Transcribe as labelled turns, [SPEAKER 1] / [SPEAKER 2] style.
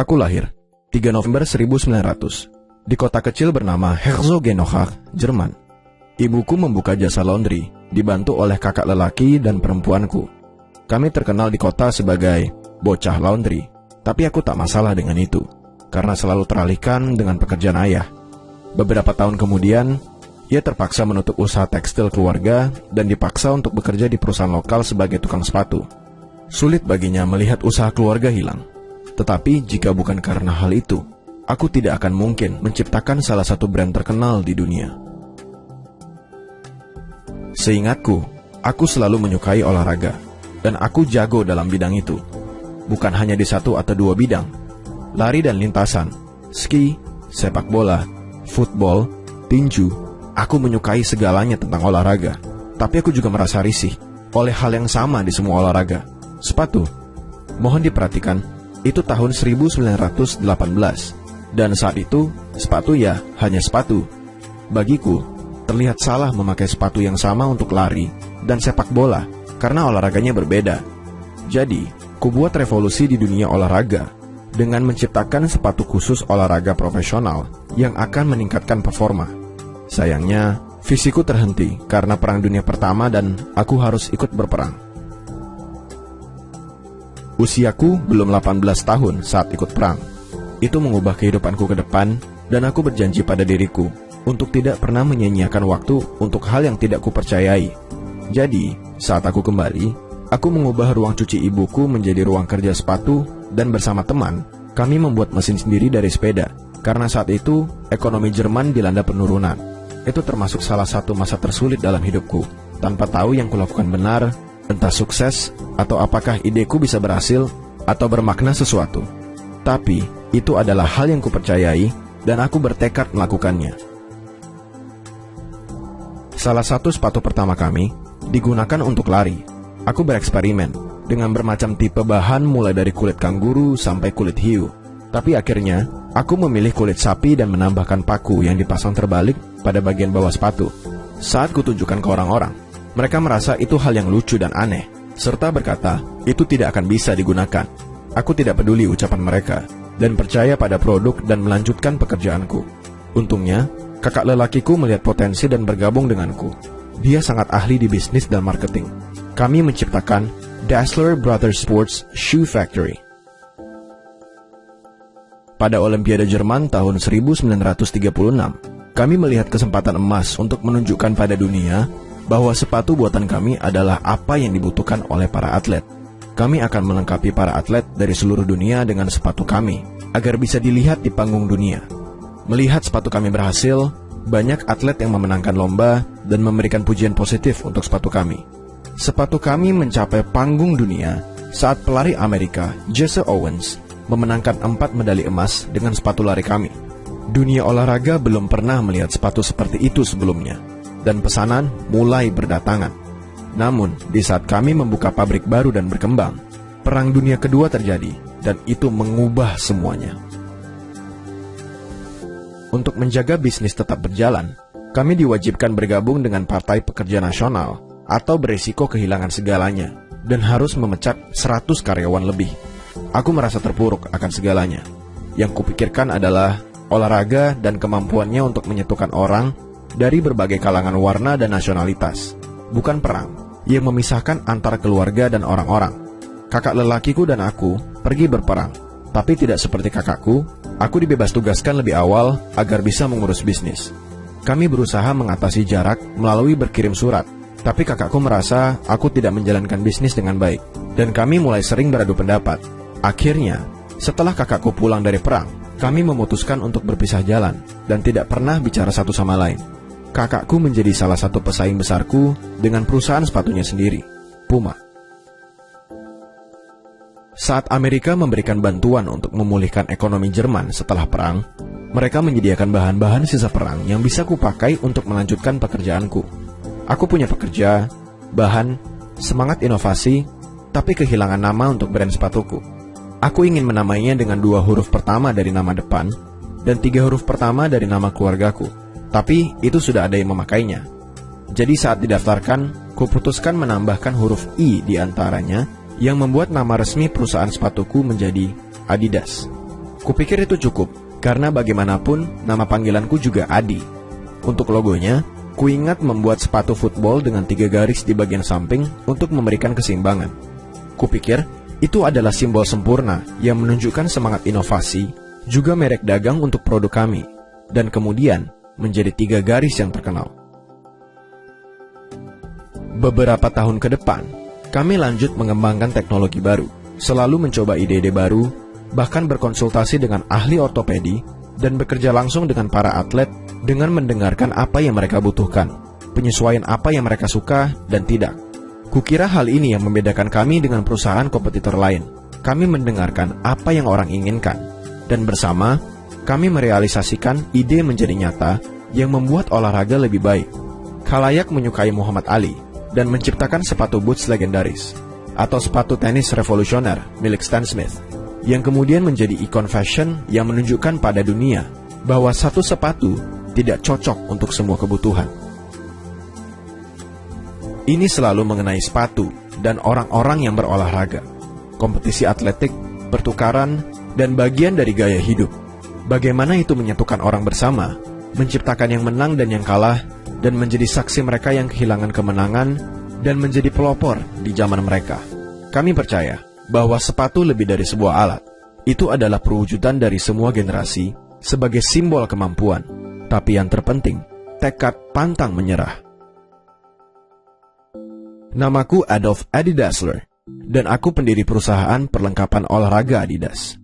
[SPEAKER 1] Aku lahir 3 November 1900 di kota kecil bernama Herzogenaurach, Jerman. Ibuku membuka jasa laundry, dibantu oleh kakak lelaki dan perempuanku. Kami terkenal di kota sebagai bocah laundry, tapi aku tak masalah dengan itu, karena selalu teralihkan dengan pekerjaan ayah. Beberapa tahun kemudian, ia terpaksa menutup usaha tekstil keluarga dan dipaksa untuk bekerja di perusahaan lokal sebagai tukang sepatu. Sulit baginya melihat usaha keluarga hilang. Tetapi jika bukan karena hal itu, aku tidak akan mungkin menciptakan salah satu brand terkenal di dunia. Seingatku, aku selalu menyukai olahraga, dan aku jago dalam bidang itu. Bukan hanya di satu atau dua bidang. Lari dan lintasan, ski, sepak bola, football, tinju. Aku menyukai segalanya tentang olahraga. Tapi aku juga merasa risih oleh hal yang sama di semua olahraga. Sepatu. Mohon diperhatikan, itu tahun 1918. Dan saat itu, sepatu ya hanya sepatu. Bagiku, terlihat salah memakai sepatu yang sama untuk lari dan sepak bola, karena olahraganya berbeda. Jadi, kubuat revolusi di dunia olahraga dengan menciptakan sepatu khusus olahraga profesional yang akan meningkatkan performa. Sayangnya, visiku terhenti karena Perang Dunia Pertama dan aku harus ikut berperang. Usiaku belum 18 tahun saat ikut perang. Itu mengubah kehidupanku ke depan, dan aku berjanji pada diriku untuk tidak pernah menyia-nyiakan waktu untuk hal yang tidak kupercayai. Jadi, saat aku kembali, aku mengubah ruang cuci ibuku menjadi ruang kerja sepatu, dan bersama teman, kami membuat mesin sendiri dari sepeda, karena saat itu, ekonomi Jerman dilanda penurunan. Itu termasuk salah satu masa tersulit dalam hidupku, tanpa tahu yang kulakukan benar, entah sukses, atau apakah ideku bisa berhasil, atau bermakna sesuatu. Tapi, itu adalah hal yang kupercayai, dan aku bertekad melakukannya. Salah satu sepatu pertama kami digunakan untuk lari. Aku bereksperimen dengan bermacam tipe bahan mulai dari kulit kanguru sampai kulit hiu. Tapi akhirnya, aku memilih kulit sapi dan menambahkan paku yang dipasang terbalik pada bagian bawah sepatu. Saat kutunjukkan ke orang-orang, mereka merasa itu hal yang lucu dan aneh, serta berkata, itu tidak akan bisa digunakan. Aku tidak peduli ucapan mereka, dan percaya pada produk dan melanjutkan pekerjaanku. Untungnya, kakak lelakiku melihat potensi dan bergabung denganku. Dia sangat ahli di bisnis dan marketing. Kami menciptakan Dassler Brothers Sports Shoe Factory. Pada Olimpiade Jerman tahun 1936, kami melihat kesempatan emas untuk menunjukkan pada dunia bahwa sepatu buatan kami adalah apa yang dibutuhkan oleh para atlet. Kami akan melengkapi para atlet dari seluruh dunia dengan sepatu kami, agar bisa dilihat di panggung dunia. Melihat sepatu kami berhasil, banyak atlet yang memenangkan lomba dan memberikan pujian positif untuk sepatu kami. Sepatu kami mencapai panggung dunia saat pelari Amerika Jesse Owens memenangkan 4 medali emas dengan sepatu lari kami. Dunia olahraga belum pernah melihat sepatu seperti itu sebelumnya, dan pesanan mulai berdatangan. Namun, di saat kami membuka pabrik baru dan berkembang, Perang Dunia Kedua terjadi, dan itu mengubah semuanya. Untuk menjaga bisnis tetap berjalan, kami diwajibkan bergabung dengan Partai Pekerja Nasional, atau berisiko kehilangan segalanya, dan harus memecat 100 karyawan lebih. Aku merasa terpuruk akan segalanya. Yang kupikirkan adalah olahraga dan kemampuannya untuk menyatukan orang dari berbagai kalangan warna dan nasionalitas. Bukan perang yang memisahkan antara keluarga dan orang-orang. Kakak lelakiku dan aku pergi berperang, tapi tidak seperti kakakku, aku dibebas tugaskan lebih awal agar bisa mengurus bisnis. Kami berusaha mengatasi jarak melalui berkirim surat, tapi kakakku merasa aku tidak menjalankan bisnis dengan baik, dan kami mulai sering beradu pendapat. Akhirnya, setelah kakakku pulang dari perang, kami memutuskan untuk berpisah jalan dan tidak pernah bicara satu sama lain. Kakakku menjadi salah satu pesaing besarku dengan perusahaan sepatunya sendiri, Puma. Saat Amerika memberikan bantuan untuk memulihkan ekonomi Jerman setelah perang, mereka menyediakan bahan-bahan sisa perang yang bisa kupakai untuk melanjutkan pekerjaanku. Aku punya pekerja, bahan, semangat inovasi, tapi kehilangan nama untuk brand sepatuku. Aku ingin menamainya dengan 2 huruf pertama dari nama depan dan 3 huruf pertama dari nama keluargaku. Tapi itu sudah ada yang memakainya. Jadi saat didaftarkan, kuputuskan menambahkan huruf I di antaranya yang membuat nama resmi perusahaan sepatuku menjadi Adidas. Kupikir itu cukup, karena bagaimanapun nama panggilanku juga Adi. Untuk logonya, kuingat membuat sepatu football dengan 3 garis di bagian samping untuk memberikan keseimbangan. Kupikir itu adalah simbol sempurna yang menunjukkan semangat inovasi, juga merek dagang untuk produk kami, dan kemudian menjadi 3 garis yang terkenal. Beberapa tahun ke depan, kami lanjut mengembangkan teknologi baru, selalu mencoba ide-ide baru, bahkan berkonsultasi dengan ahli ortopedi, dan bekerja langsung dengan para atlet dengan mendengarkan apa yang mereka butuhkan, penyesuaian apa yang mereka suka dan tidak. Kukira hal ini yang membedakan kami dengan perusahaan kompetitor lain. Kami mendengarkan apa yang orang inginkan, dan bersama, kami merealisasikan ide menjadi nyata yang membuat olahraga lebih baik. Khalayak menyukai Muhammad Ali, dan menciptakan sepatu boots legendaris, atau sepatu tenis revolusioner milik Stan Smith, yang kemudian menjadi ikon fashion yang menunjukkan pada dunia bahwa satu sepatu tidak cocok untuk semua kebutuhan. Ini selalu mengenai sepatu dan orang-orang yang berolahraga, kompetisi atletik, pertukaran, dan bagian dari gaya hidup. Bagaimana itu menyatukan orang bersama, menciptakan yang menang dan yang kalah, dan menjadi saksi mereka yang kehilangan kemenangan, dan menjadi pelopor di zaman mereka. Kami percaya bahwa sepatu lebih dari sebuah alat. Itu adalah perwujudan dari semua generasi sebagai simbol kemampuan. Tapi yang terpenting, tekad pantang menyerah. Namaku Adolf Adi Dassler, dan aku pendiri perusahaan perlengkapan olahraga Adidas.